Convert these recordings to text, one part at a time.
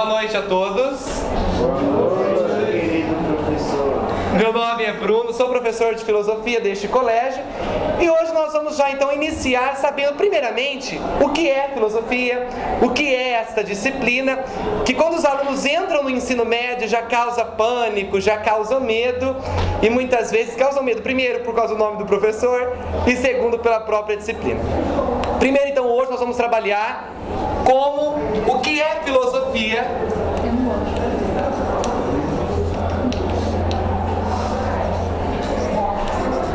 noite a todos. Boa noite, querido professor. Meu nome é Bruno, sou professor de filosofia deste colégio e hoje nós vamos já então iniciar sabendo primeiramente o que é filosofia, o que é esta disciplina, que quando os alunos entram no ensino médio já causa pânico, já causa medo e muitas vezes causam medo, primeiro por causa do nome do professor e segundo pela própria disciplina. Primeiro então hoje nós vamos trabalhar como o que é filosofia.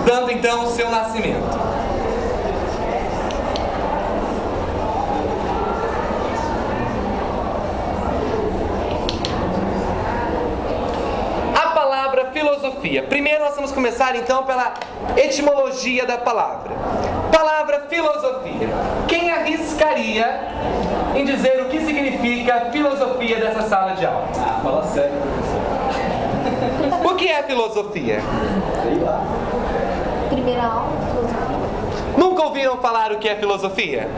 Dando então o seu nascimento. A palavra filosofia. Primeiro nós vamos começar então pela etimologia da palavra. Palavra filosofia. Quem arriscaria em dizer o que significa filosofia dessa sala de aula? Fala sério, professor. O que é filosofia? Sei lá. Primeira aula de filosofia. Nunca ouviram falar o que é filosofia?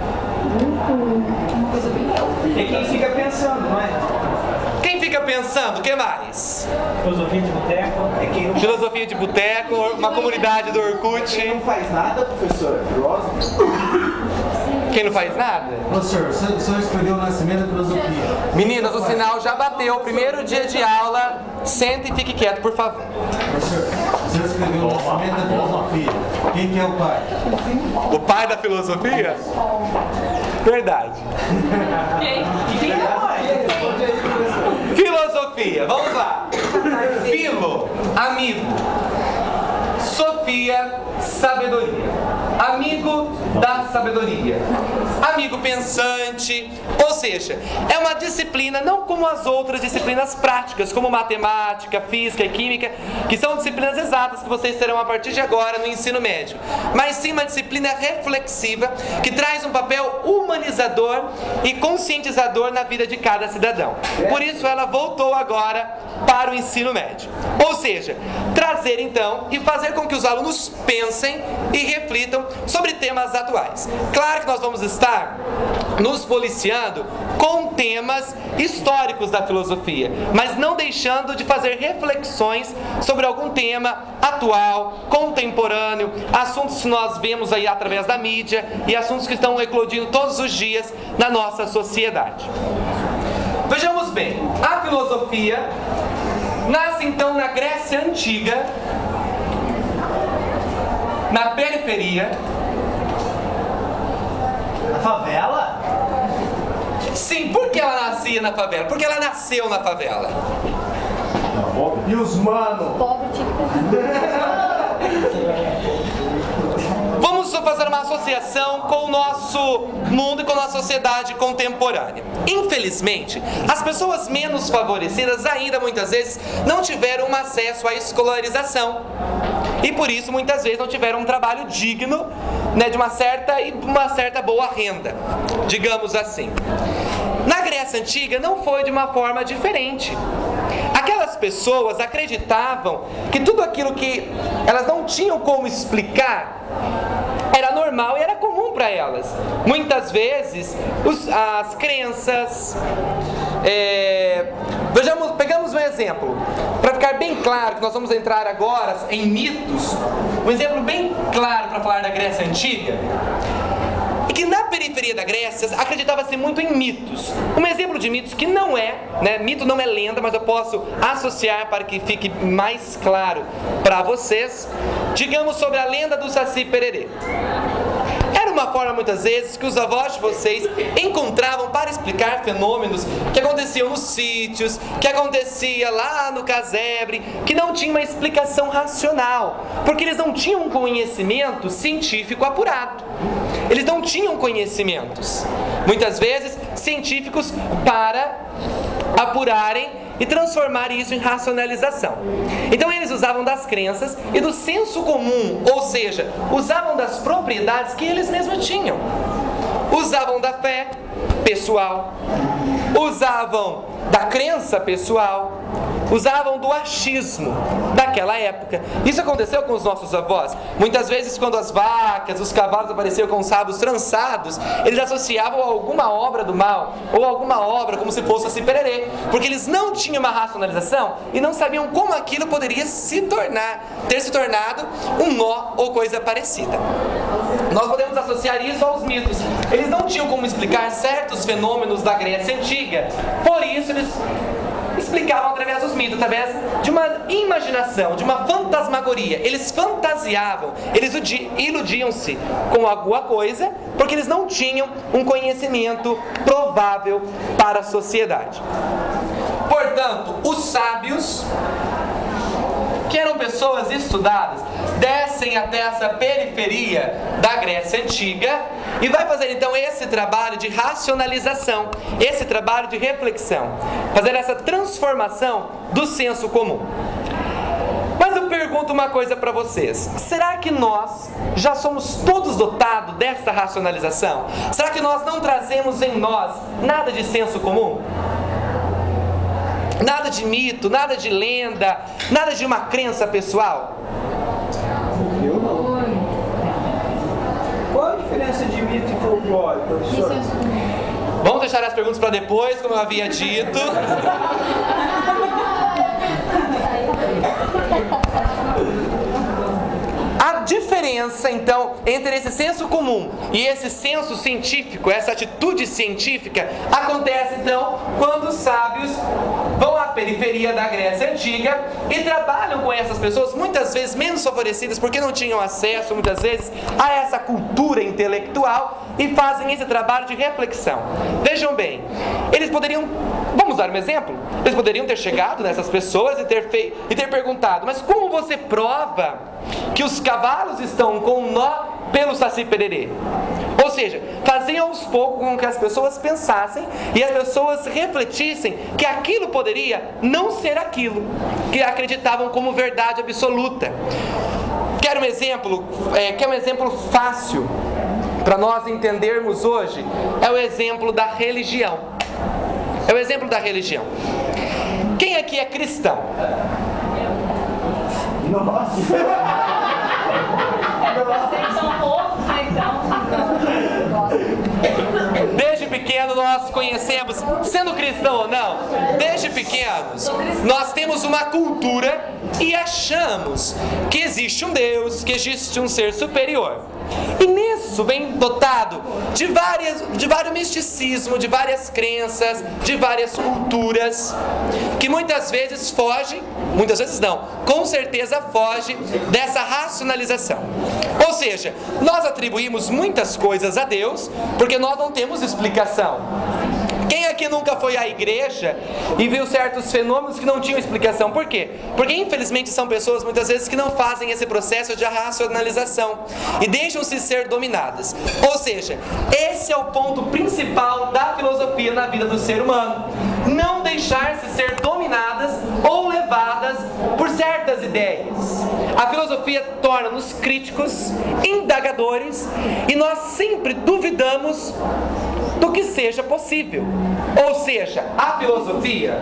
Uma coisa bem É quem fica pensando, não é? Quem fica pensando? O que mais? Filosofia de boteco. É quem não, Filosofia de boteco, uma comunidade do Orkut. quem não faz nada, professor. É filósofo. Quem não faz nada? Professor, o senhor escolheu o nascimento da filosofia. Meninas, o sinal já bateu. Primeiro dia de aula. Sente e fique quieto, por favor. Professor, o senhor escolheu o nascimento da filosofia. Quem que é o pai? O pai da filosofia? Verdade. E quem é a mãe? Responde aí, professor. Filosofia, vamos lá. Filo, amigo. Sofia, sabedoria. Amigo da sabedoria. Amigo pensante. Ou seja, é uma disciplina não como as outras disciplinas práticas, como matemática, física e química, que são disciplinas exatas que vocês terão a partir de agora no ensino médio, mas sim uma disciplina reflexiva que traz um papel humanizador e conscientizador na vida de cada cidadão. Por isso ela voltou agora para o ensino médio. Ou seja, trazer então e fazer com que os alunos pensem e reflitam sobre temas atuais. Claro que nós vamos estar nos policiando com temas históricos da filosofia, mas não deixando de fazer reflexões sobre algum tema atual, contemporâneo, assuntos que nós vemos aí através da mídia e assuntos que estão eclodindo todos os dias na nossa sociedade. Vejamos bem, a filosofia nasce então na Grécia Antiga, na periferia. Na favela? Sim, por que ela nascia na favela? Porque ela nasceu na favela. E os mano? pobre tinha que Vamos fazer uma associação com o nosso mundo e com a nossa sociedade contemporânea. Infelizmente, as pessoas menos favorecidas ainda muitas vezes não tiveram um acesso à escolarização. E por isso muitas vezes não tiveram um trabalho digno, né, de uma certa boa renda, digamos assim. Na Grécia Antiga não foi de uma forma diferente. Aquelas pessoas acreditavam que tudo aquilo que elas não tinham como explicar era normal e era comum para elas. Muitas vezes as crenças... Pegamos um exemplo, para ficar bem claro que nós vamos entrar agora em mitos. Um exemplo bem claro para falar da Grécia Antiga é que na periferia da Grécia acreditava-se muito em mitos. Um exemplo de mitos que não é, né, mito não é lenda, mas eu posso associar para que fique mais claro para vocês. Digamos sobre a lenda do Saci Pererê. Era uma forma, muitas vezes, que os avós de vocês encontravam para explicar fenômenos que aconteciam nos sítios, que acontecia lá no casebre, que não tinha uma explicação racional, porque eles não tinham um conhecimento científico apurado. Eles não tinham conhecimentos, muitas vezes, científicos para apurarem e transformar isso em racionalização. Então eles usavam das crenças e do senso comum, ou seja, usavam das propriedades que eles mesmos tinham. Usavam da fé pessoal, usavam da crença pessoal, usavam do achismo daquela época. Isso aconteceu com os nossos avós. Muitas vezes, quando as vacas, os cavalos apareciam com os rabos trançados, eles associavam a alguma obra do mal, ou alguma obra como se fosse Saci Pererê, porque eles não tinham uma racionalização e não sabiam como aquilo poderia ter se tornado um nó ou coisa parecida. Nós podemos associar isso aos mitos. Eles não tinham como explicar certos fenômenos da Grécia Antiga, por isso eles explicavam através dos mitos, através de uma imaginação, de uma fantasmagoria. Eles fantasiavam, eles iludiam-se com alguma coisa, porque eles não tinham um conhecimento provável para a sociedade. Portanto, os sábios, que eram pessoas estudadas, descem até essa periferia da Grécia Antiga e vai fazer então esse trabalho de racionalização, esse trabalho de reflexão, fazer essa transformação do senso comum. Mas eu pergunto uma coisa para vocês: será que nós já somos todos dotados dessa racionalização? Será que nós não trazemos em nós nada de senso comum? Nada de mito, nada de lenda, nada de uma crença pessoal? Eu não. Qual a diferença de mito e folclore, professor? Vamos deixar as perguntas para depois, como eu havia dito. A diferença, então, entre esse senso comum e esse senso científico, essa atitude científica, acontece, então, quando os sábios vão à periferia da Grécia Antiga e trabalham com essas pessoas, muitas vezes menos favorecidas, porque não tinham acesso, muitas vezes, a essa cultura intelectual, e fazem esse trabalho de reflexão. Vejam bem, eles poderiam, vamos dar um exemplo, eles poderiam ter chegado nessas pessoas e ter perguntado: mas como você prova que os cavalos estão com um nó pelo Saci Pererê? Ou seja, faziam aos poucos com que as pessoas pensassem e as pessoas refletissem que aquilo poderia não ser aquilo que acreditavam como verdade absoluta. Quer um exemplo fácil para nós entendermos hoje? É o exemplo da religião. É o exemplo da religião. Quem aqui é cristão? Nossa! Vocês são poucos, né, então? Desde pequeno nós conhecemos, sendo cristão ou não, desde pequenos nós temos uma cultura e achamos que existe um Deus, que existe um ser superior. E nisso vem dotado de vários misticismo, de várias crenças, de várias culturas, que muitas vezes foge, muitas vezes não, com certeza foge dessa racionalização. Ou seja, nós atribuímos muitas coisas a Deus porque nós não temos explicação. Quem aqui nunca foi à igreja e viu certos fenômenos que não tinham explicação? Por quê? Porque infelizmente são pessoas muitas vezes que não fazem esse processo de racionalização e deixam-se ser dominadas. Ou seja, esse é o ponto principal da filosofia na vida do ser humano: não deixar-se ser dominadas ou levadas por certas ideias. A filosofia torna-nos críticos, indagadores, e nós sempre duvidamos do que seja possível. Ou seja, a filosofia